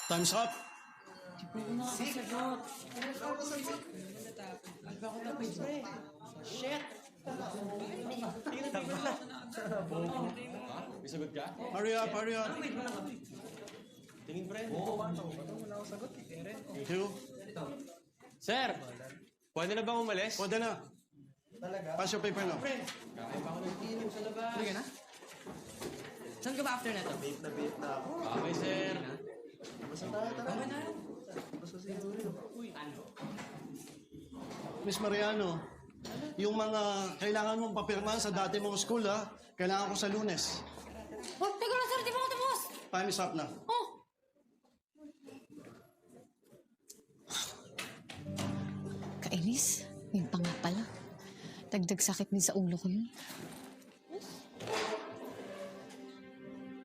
Time's up. May sagot ka? Hurry up, hurry up. Tingin, pre. Thank you. Sir! Pwede na bang umalis? Pwede na. Pass your paper now. Kaya pa ako nagtinom sa labas. Sige na. Saan ka ba after neto? Okay, sir. Miss Mariano, yung mga kailangan mong papirmahan sa dati mong school, ha? Kailangan ko sa Lunes. Oh, teka lang, sir. Di ba ako tapos? Time is up na. Oh. Kainis, yun pa nga pala. Dagdag sakit din sa ulo ko yun.